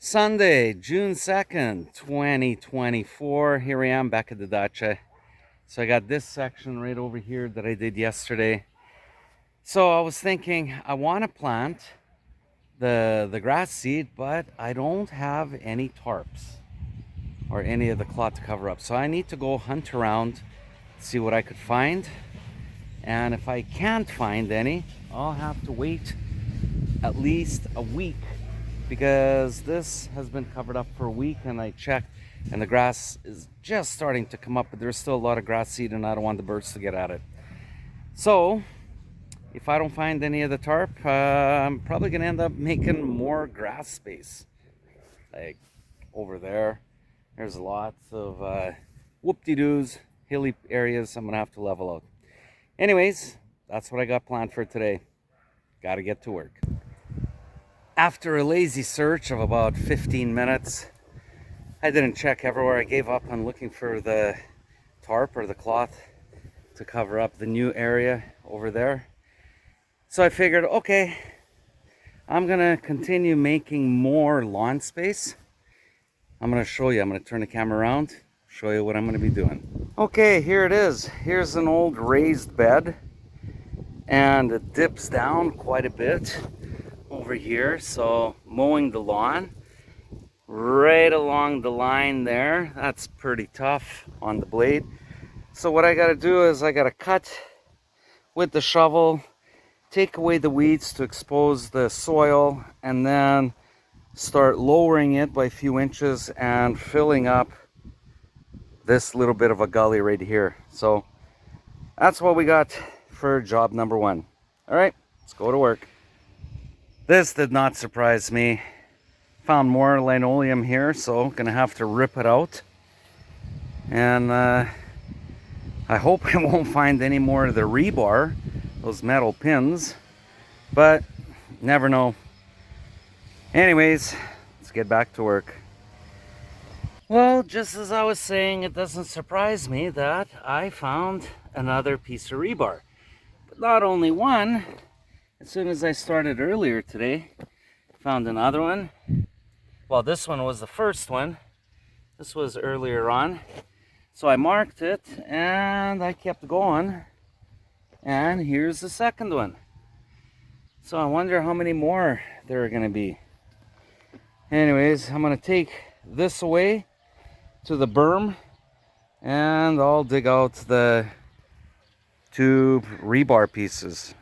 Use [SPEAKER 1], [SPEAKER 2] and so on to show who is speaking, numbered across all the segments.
[SPEAKER 1] Sunday, June 2nd, 2024. Here I am back at the dacha. So I got this section right over here that I did yesterday. So I was thinking I want to plant the grass seed, but I don't have any tarps or any of the cloth to cover up. So I need to go hunt around, see what I could find. And if I can't find any, I'll have to wait at least a week, because this has been covered up for a week and I checked and the grass is just starting to come up, but there's still a lot of grass seed and I don't want the birds to get at it. So if I don't find any of the tarp, I'm probably gonna end up making more grass space. Like over there, there's lots of whoop-de-doos, hilly areas I'm gonna have to level out. Anyways, that's what I got planned for today. Gotta get to work. After a lazy search of about 15 minutes, I didn't check everywhere. I gave up on looking for the tarp or the cloth to cover up the new area over there. So I figured, okay, I'm gonna continue making more lawn space. I'm gonna show you, I'm gonna turn the camera around, show you what I'm gonna be doing. Okay, here it is. Here's an old raised bed and it dips down quite a bit over here. So mowing the lawn right along the line there, that's pretty tough on the blade. So what I got to do is I got to cut with the shovel, take away the weeds to expose the soil, and then start lowering it by a few inches and filling up this little bit of a gully right here. So that's what we got for job number one. All right, let's go to work. This did not surprise me. Found more linoleum here, so gonna have to rip it out. And I hope I won't find any more of the rebar, those metal pins, but never know. Anyways, let's get back to work. Well, just as I was saying, it doesn't surprise me that I found another piece of rebar. But not only one. As soon as I started earlier today, found another one. Well, this one was the first one. This was earlier on. So I marked it and I kept going. And here's the second one. So I wonder how many more there are going to be. Anyways, I'm going to take this away to the berm and I'll dig out the two rebar pieces.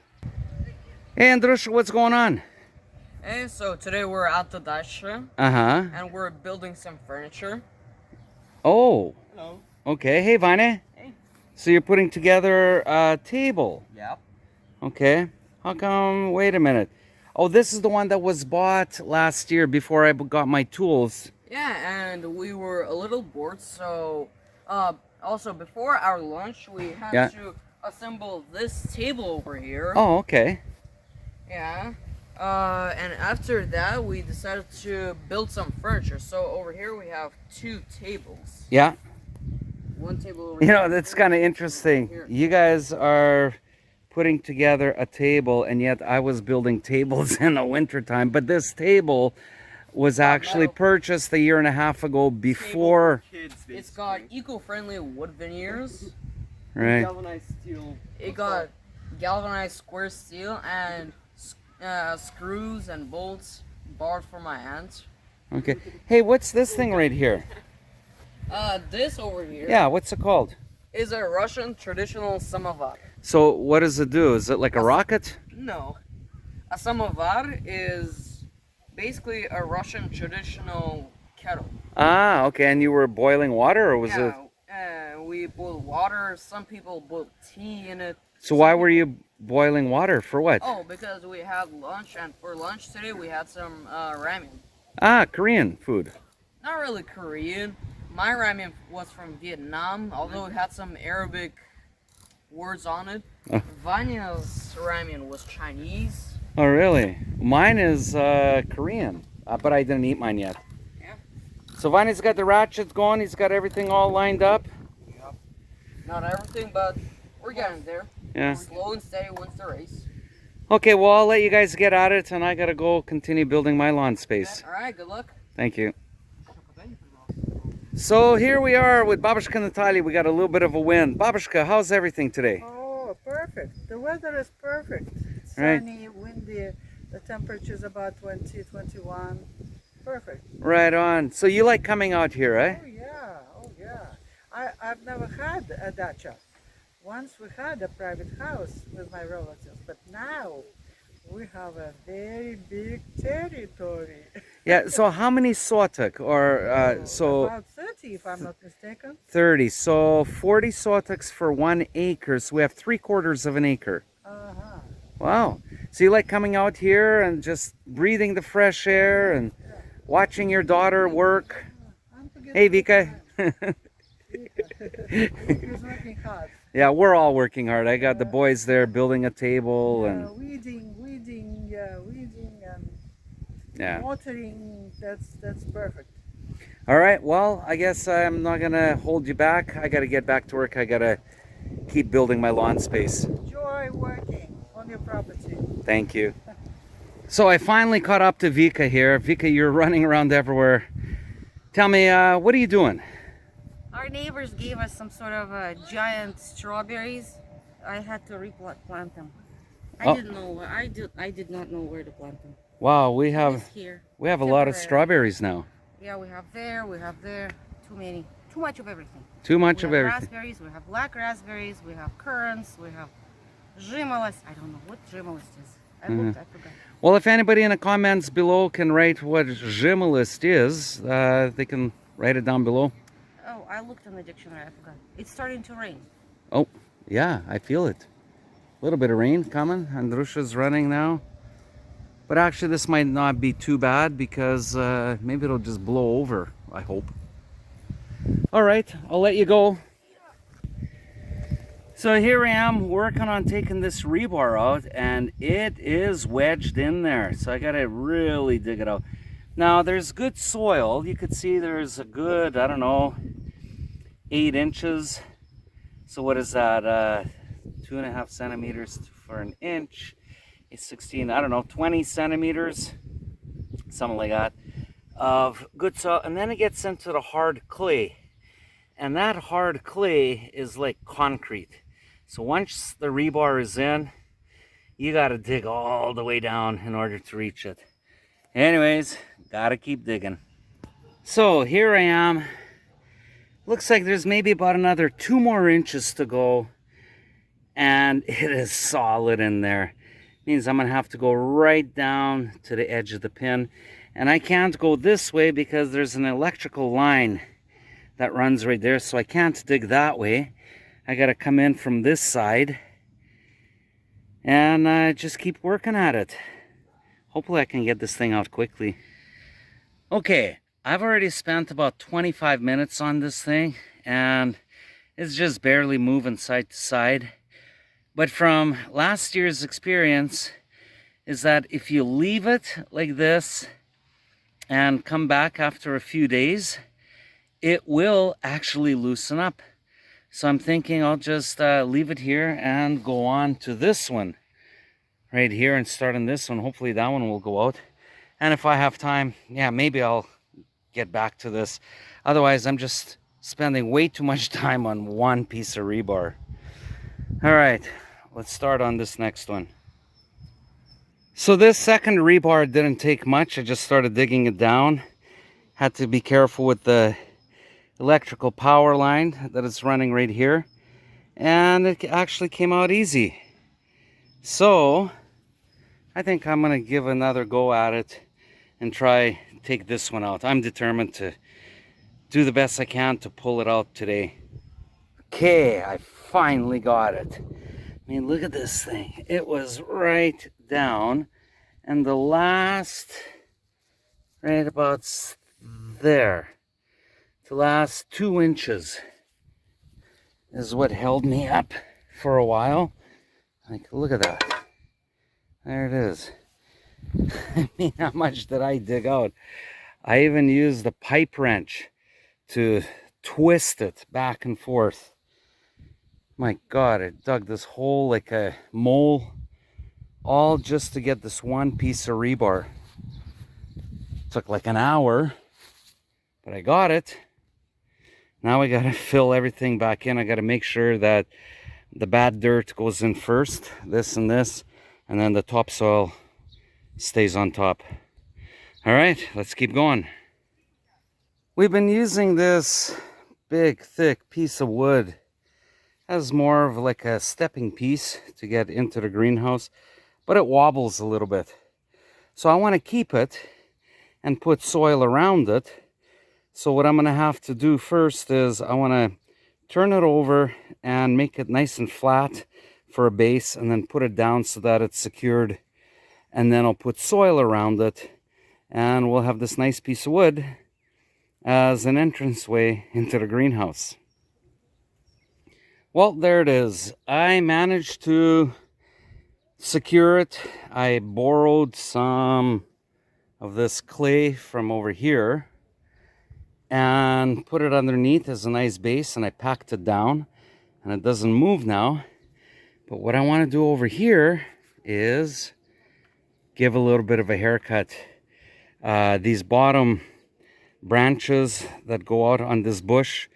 [SPEAKER 1] Hey Andrusha, what's going on?
[SPEAKER 2] Hey, so today we're at the dacha.
[SPEAKER 1] And
[SPEAKER 2] we're building some furniture.
[SPEAKER 1] Oh.
[SPEAKER 2] Hello.
[SPEAKER 1] Okay. Hey, Vane.
[SPEAKER 2] Hey.
[SPEAKER 1] So you're putting together a table.
[SPEAKER 2] Yep.
[SPEAKER 1] Okay. How come? Wait a minute. Oh, this is the one that was bought last year before I got my tools.
[SPEAKER 2] Yeah, and we were a little bored, so also before our lunch we had to assemble this table over here.
[SPEAKER 1] Oh, okay.
[SPEAKER 2] Yeah. And after that we decided to build some furniture. So over here we have two tables.
[SPEAKER 1] Yeah.
[SPEAKER 2] One table over
[SPEAKER 1] here.
[SPEAKER 2] here.
[SPEAKER 1] You know, that's kind of interesting. You guys are putting together a table, and yet I was building tables in the wintertime. But this table was actually purchased a year and a half ago before.
[SPEAKER 2] It's got eco-friendly wood veneers.
[SPEAKER 1] Right.
[SPEAKER 2] Galvanized steel. It got galvanized square steel and screws and bolts borrowed from my aunt.
[SPEAKER 1] Okay. Hey, what's this thing right here?
[SPEAKER 2] This over here.
[SPEAKER 1] Yeah, what's it called?
[SPEAKER 2] Is a Russian traditional samovar.
[SPEAKER 1] So what does it do? Is it like a rocket?
[SPEAKER 2] No. A samovar is basically a Russian traditional kettle.
[SPEAKER 1] Ah, okay. And you were boiling water, or was it?
[SPEAKER 2] We boil water. Some people boil tea in it.
[SPEAKER 1] So why were you boiling water? For what?
[SPEAKER 2] Oh, because we had lunch, and for lunch today we had some ramen.
[SPEAKER 1] Ah, Korean food.
[SPEAKER 2] Not really Korean. My ramen was from Vietnam, although it had some Arabic words on it. Vanya's ramen was Chinese.
[SPEAKER 1] Oh, really? Mine is Korean, but I didn't eat mine yet.
[SPEAKER 2] Yeah.
[SPEAKER 1] So Vanya's got the ratchets going. He's got everything all lined up.
[SPEAKER 2] Yep. Not everything, but we're getting there.
[SPEAKER 1] Yeah.
[SPEAKER 2] Slow and steady wins the race.
[SPEAKER 1] Okay, well, I'll let you guys get at it, and I gotta go continue building my lawn space.
[SPEAKER 2] All right, good luck.
[SPEAKER 1] Thank you. So here we are with Babushka Natalia. We got a little bit of a wind. Babushka, how's everything today?
[SPEAKER 3] Oh, perfect. The weather is perfect. It's
[SPEAKER 1] Right.
[SPEAKER 3] sunny, windy. The temperature is about 20, 21. Perfect.
[SPEAKER 1] Right on. So you like coming out here, eh?
[SPEAKER 3] Oh, yeah. Oh, yeah. I've never had a dacha. Once we had a private house with my relatives, but now we have a very big territory.
[SPEAKER 1] Yeah, so how many sotak? Or
[SPEAKER 3] About 30, if I'm not mistaken.
[SPEAKER 1] 30. So 40 sotaks for 1 acre. So we have 3/4 of an acre.
[SPEAKER 3] Uh-huh.
[SPEAKER 1] Wow. So you like coming out here and just breathing the fresh air and watching your daughter work?
[SPEAKER 3] I'm forgetting
[SPEAKER 1] Hey, Vika.
[SPEAKER 3] He's working hard.
[SPEAKER 1] Yeah, we're all working hard. I got the boys there building a table and
[SPEAKER 3] Weeding, and
[SPEAKER 1] yeah.
[SPEAKER 3] watering. That's perfect.
[SPEAKER 1] All right. Well, I guess I'm not gonna hold you back. I gotta get back to work. I gotta keep building my lawn space.
[SPEAKER 3] Enjoy working on your property.
[SPEAKER 1] Thank you. So I finally caught up to Vika here. Vika, you're running around everywhere. Tell me, what are you doing?
[SPEAKER 4] Our neighbors gave us some sort of giant strawberries. I had to replant them. I
[SPEAKER 1] Oh.
[SPEAKER 4] didn't know. I did not know where to plant them.
[SPEAKER 1] Wow, we
[SPEAKER 4] Just
[SPEAKER 1] have
[SPEAKER 4] here.
[SPEAKER 1] a lot of
[SPEAKER 4] Temporary.
[SPEAKER 1] strawberries now.
[SPEAKER 4] Yeah, we have there. We have there. Too many. Too much of everything.
[SPEAKER 1] Too much
[SPEAKER 4] We
[SPEAKER 1] of
[SPEAKER 4] have
[SPEAKER 1] everything.
[SPEAKER 4] raspberries. We have black raspberries. We have currants. We have zhimalis. I don't know what zhimalis is. I looked. I forgot.
[SPEAKER 1] Well, if anybody in the comments below can write what Zhimalist is, they can write it down below.
[SPEAKER 4] Oh, I looked in the dictionary. I forgot. It's starting to rain.
[SPEAKER 1] Oh, yeah, I feel it. A little bit of rain coming. Andrusha's running now. But actually, this might not be too bad because maybe it'll just blow over, I hope. All right, I'll let you go. So here I am working on taking this rebar out, and it is wedged in there. So I gotta really dig it out. Now there's good soil. You could see there's a good, I don't know, 8 inches. So what is that? 2.5 centimeters for an inch. It's 16, I don't know, 20 centimeters, something like that, of good soil. And then it gets into the hard clay. And that hard clay is like concrete. So once the rebar is in, you gotta dig all the way down in order to reach it. Anyways, gotta keep digging. So here I am. Looks like there's maybe about another 2 more inches to go. And it is solid in there. Means I'm gonna have to go right down to the edge of the pin. And I can't go this way because there's an electrical line that runs right there, so I can't dig that way. I gotta come in from this side and just keep working at it. Hopefully I can get this thing out quickly. Okay, I've already spent about 25 minutes on this thing and it's just barely moving side to side. But from last year's experience is that if you leave it like this and come back after a few days, it will actually loosen up. So I'm thinking I'll just leave it here and go on to this one right here and start on this one. Hopefully that one will go out. And if I have time, yeah, maybe I'll get back to this. Otherwise, I'm just spending way too much time on one piece of rebar. All right, let's start on this next one. So this second rebar didn't take much. I just started digging it down. Had to be careful with the electrical power line that is running right here, and it actually came out easy. So I think I'm gonna give another go at it and try take this one out. I'm determined to do the best I can to pull it out today. Okay, I finally got it. I mean, look at this thing. It was right down, and the last, right about there, the last 2 inches is what held me up for a while. Like, look at that. There it is. I mean, how much did I dig out? I even used the pipe wrench to twist it back and forth. My God, I dug this hole like a mole, all just to get this one piece of rebar. Took like an hour, But I got it. Now I gotta fill everything back in. I gotta make sure that the bad dirt goes in first, this and this, and then the topsoil stays on top. All right, let's keep going. We've been using this big, thick piece of wood as more of like a stepping piece to get into the greenhouse, but it wobbles a little bit. So I want to keep it and put soil around it. So what I'm going to have to do first is I want to turn it over and make it nice and flat for a base, and then put it down so that it's secured. And then I'll put soil around it, and we'll have this nice piece of wood as an entranceway into the greenhouse. Well, there it is. I managed to secure it. I borrowed some of this clay from over here and put it underneath as a nice base, and I packed it down, and it doesn't move now. But what I want to do over here is give a little bit of a haircut. These bottom branches that go out on this bush,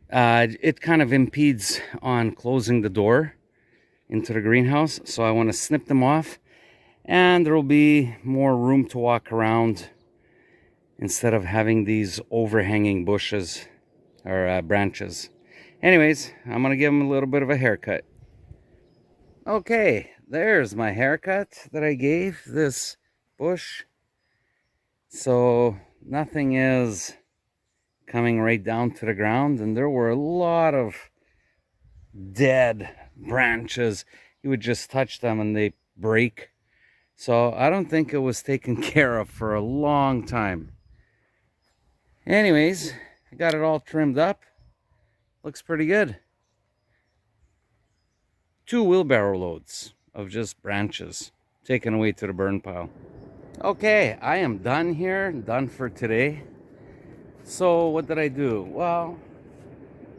[SPEAKER 1] it kind of impedes on closing the door into the greenhouse, so I want to snip them off, and there will be more room to walk around instead of having these overhanging bushes or branches. Anyways, I'm gonna give them a little bit of a haircut. Okay, there's my haircut that I gave this bush. So nothing is coming right down to the ground, and there were a lot of dead branches. You would just touch them and they break. So I don't think it was taken care of for a long time. Anyways, I got it all trimmed up. Looks pretty good. 2 wheelbarrow loads of just branches taken away to the burn pile. Okay, I am done here, done for today. So what did I do? Well,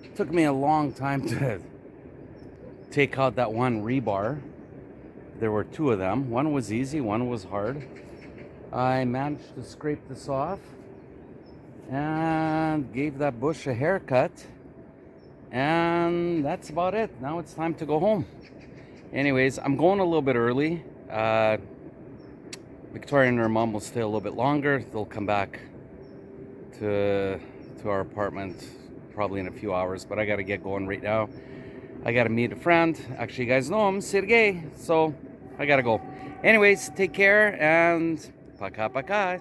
[SPEAKER 1] it took me a long time to take out that one rebar. There were 2 of them. One was easy, one was hard. I managed to scrape this off and gave that bush a haircut, and that's about it. Now it's time to go home. Anyways, I'm going a little bit early. Victoria and her mom will stay a little bit longer. They'll come back to our apartment probably in a few hours, but I got to get going right now. I got to meet a friend. Actually, you guys know him, Sergey, so I got to go. Anyways, take care, and пока-пока.